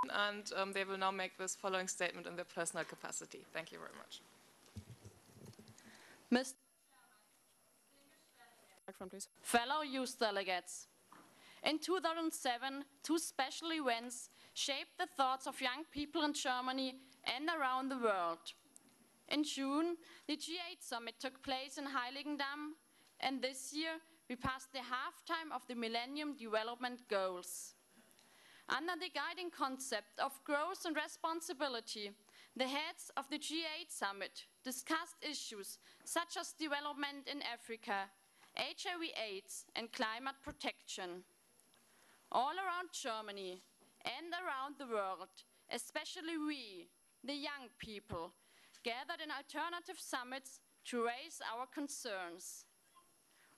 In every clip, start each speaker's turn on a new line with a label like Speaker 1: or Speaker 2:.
Speaker 1: and they will now make this following statement in their personal capacity. Thank you very much.
Speaker 2: Fellow youth delegates, in 2007, two special events shaped the thoughts of young people in Germany and around the world. In June, the G8 summit took place in Heiligendamm, and this year we passed the halftime of the Millennium Development Goals. Under the guiding concept of growth and responsibility, the heads of the G8 summit discussed issues such as development in Africa, HIV/AIDS, and climate protection. All around Germany and around the world, especially we, the young people, gathered in alternative summits to raise our concerns.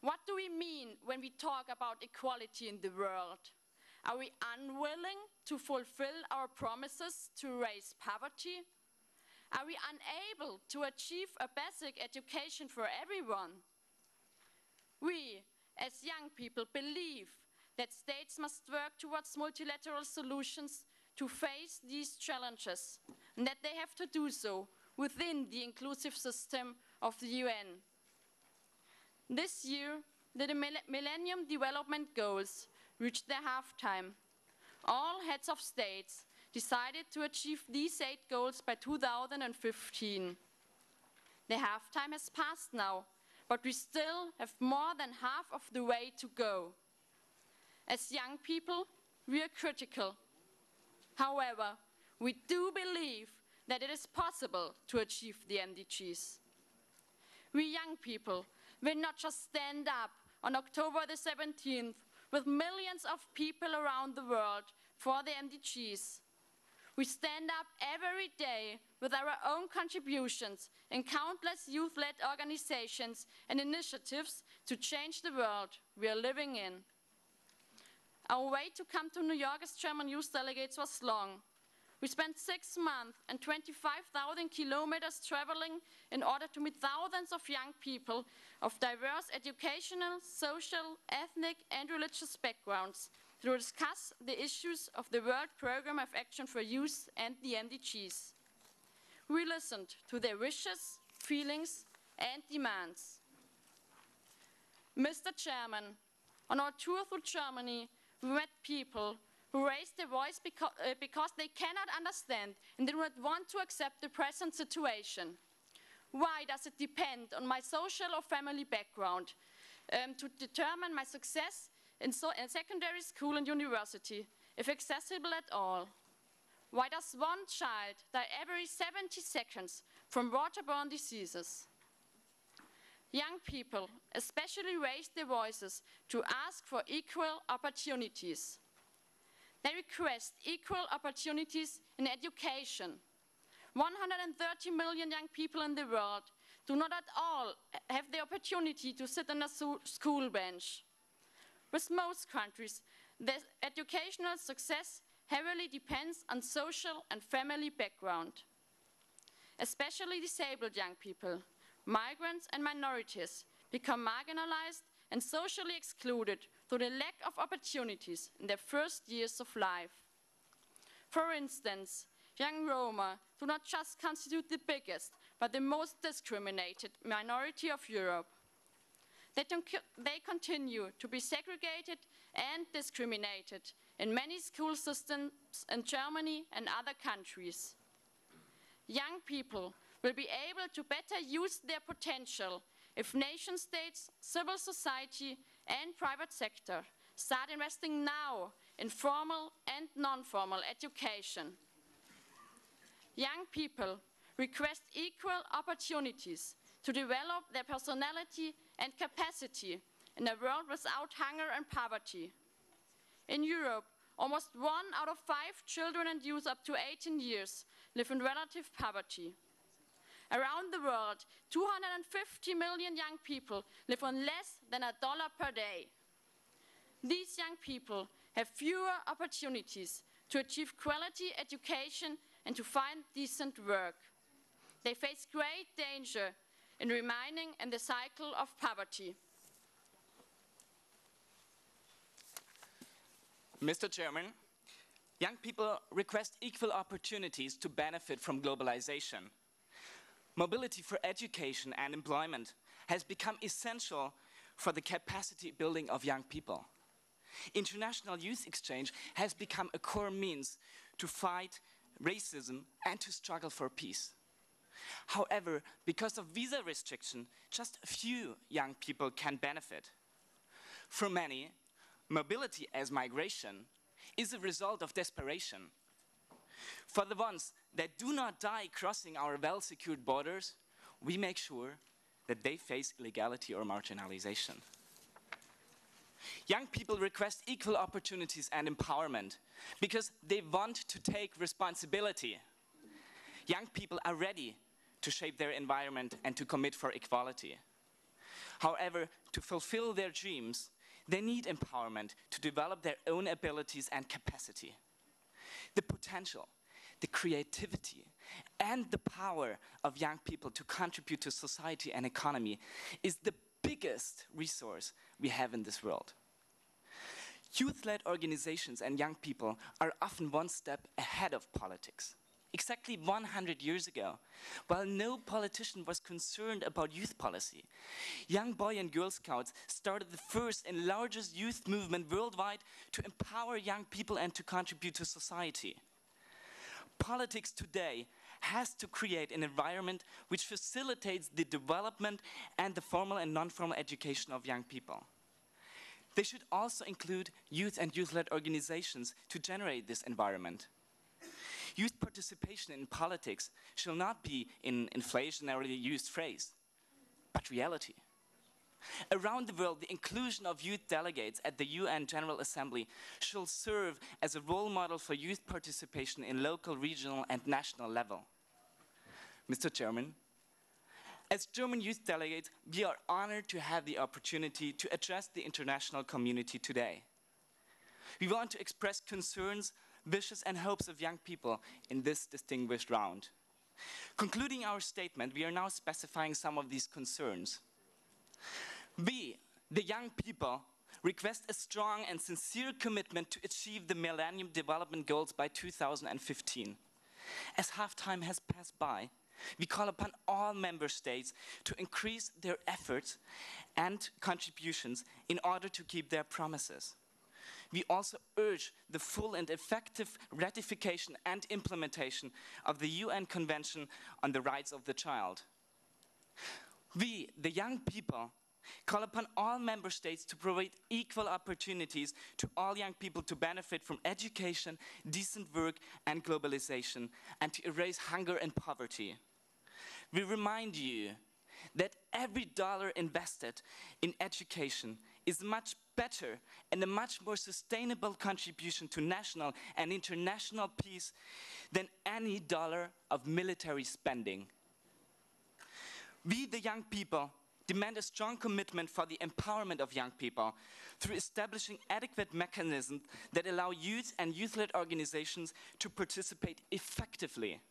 Speaker 2: What do we mean when we talk about equality in the world? Are we unwilling to fulfill our promises to erase poverty? Are we unable to achieve a basic education for everyone? We, as young people, believe that states must work towards multilateral solutions to face these challenges, and that they have to do so within the inclusive system of the UN. This year, the Millennium Development Goals reached their halftime. All heads of states decided to achieve these 8 goals by 2015. The halftime has passed now, but we still have more than half of the way to go. As young people, we are critical. However, we do believe that it is possible to achieve the MDGs. We young people will not just stand up on October the 17th with millions of people around the world for the MDGs. We stand up every day with our own contributions in countless youth-led organizations and initiatives to change the world we are living in. Our way to come to New York as German youth delegates was long. We spent 6 months and 25,000 kilometers traveling in order to meet thousands of young people of diverse educational, social, ethnic, and religious backgrounds to discuss the issues of the World Programme of Action for Youth and the MDGs. We listened to their wishes, feelings, and demands. Mr. Chairman, on our tour through Germany, we met people who raised their voice because they cannot understand and they do not want to accept the present situation. Why does it depend on my social or family background to determine my success in secondary school and university, if accessible at all? Why does one child die every 70 seconds from waterborne diseases? Young people especially raised their voices to ask for equal opportunities. They request equal opportunities in education. 130 million young people in the world do not at all have the opportunity to sit on a school bench. With most countries, the educational success heavily depends on social and family background. Especially disabled young people, migrants and minorities become marginalized and socially excluded through the lack of opportunities in their first years of life. For instance, young Roma do not just constitute the biggest, but the most discriminated minority of Europe. They continue to be segregated and discriminated in many school systems in Germany and other countries. Young people will be able to better use their potential if nation states, civil society, and private sector start investing now in formal and non-formal education. Young people request equal opportunities to develop their personality and capacity in a world without hunger and poverty. In Europe, almost 1 out of 5 children and youth up to 18 years live in relative poverty. Around the world, 250 million young people live on less than $1 per day. These young people have fewer opportunities to achieve quality education and to find decent work. They face great danger in remaining in the cycle of poverty.
Speaker 3: Mr. Chairman, Young people request equal opportunities to benefit from globalization. Mobility for education and employment has become essential for the capacity building of young people. International youth exchange has become a core means to fight racism and to struggle for peace. However, because of visa restriction, just a few young people can benefit. For many, mobility as migration is a result of desperation. For the ones that do not die crossing our well-secured borders, we make sure that they face illegality or marginalization. Young people request equal opportunities and empowerment because they want to take responsibility. Young people are ready to shape their environment and to commit for equality. However, to fulfill their dreams, they need empowerment to develop their own abilities and capacity. The potential, the creativity, and the power of young people to contribute to society and economy is the biggest resource we have in this world. Youth-led organizations and young people are often one step ahead of politics. Exactly 100 years ago, while no politician was concerned about youth policy, young Boy and Girl Scouts started the first and largest youth movement worldwide to empower young people and to contribute to society. Politics today has to create an environment which facilitates the development and the formal and non-formal education of young people. They should also include youth and youth-led organizations to generate this environment. Youth participation in politics shall not be an inflationarily used phrase, but reality. Around the world, the inclusion of youth delegates at the UN General Assembly shall serve as a role model for youth participation in local, regional, and national level. Mr. Chairman, as German youth delegates, we are honored to have the opportunity to address the international community today. We want to express concerns, wishes, and hopes of young people in this distinguished round. Concluding our statement, we are now specifying some of these concerns. We, the young people, request a strong and sincere commitment to achieve the Millennium Development Goals by 2015. As half-time has passed by, we call upon all member states to increase their efforts and contributions in order to keep their promises. We also urge the full and effective ratification and implementation of the UN Convention on the Rights of the Child. We, the young people, call upon all member states to provide equal opportunities to all young people to benefit from education, decent work, and globalization, and to erase hunger and poverty. We remind you that every dollar invested in education is much better and a much more sustainable contribution to national and international peace than any dollar of military spending. We, the young people, demand a strong commitment for the empowerment of young people through establishing adequate mechanisms that allow youth and youth-led organizations to participate effectively.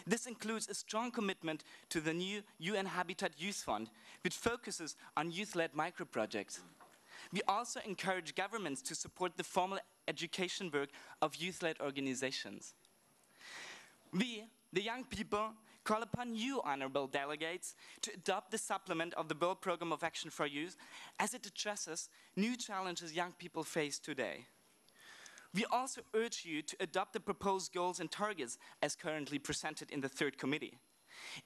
Speaker 3: This includes a strong commitment to the new UN Habitat Youth Fund, which focuses on youth-led micro-projects. We also encourage governments to support the formal education work of youth-led organizations. We, the young people, call upon you, honorable delegates, to adopt the supplement of the World Programme of Action for Youth as it addresses new challenges young people face today. We also urge you to adopt the proposed goals and targets as currently presented in the third committee.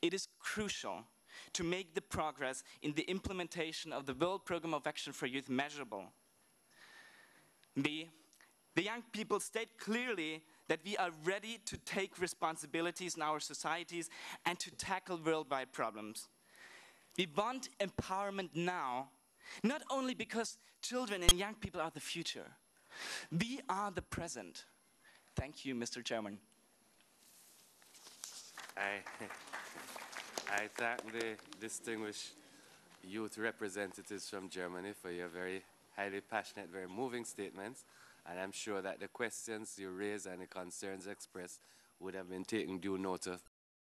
Speaker 3: It is crucial to make the progress in the implementation of the World Programme of Action for Youth measurable. B, the young people state clearly that we are ready to take responsibilities in our societies and to tackle worldwide problems. We want empowerment now, not only because children and young people are the future. We are the present. Thank you, Mr. Chairman.
Speaker 4: I thank the distinguished youth representatives from Germany for your very highly passionate, very moving statements. And I'm sure that the questions you raised and the concerns expressed would have been taken due note of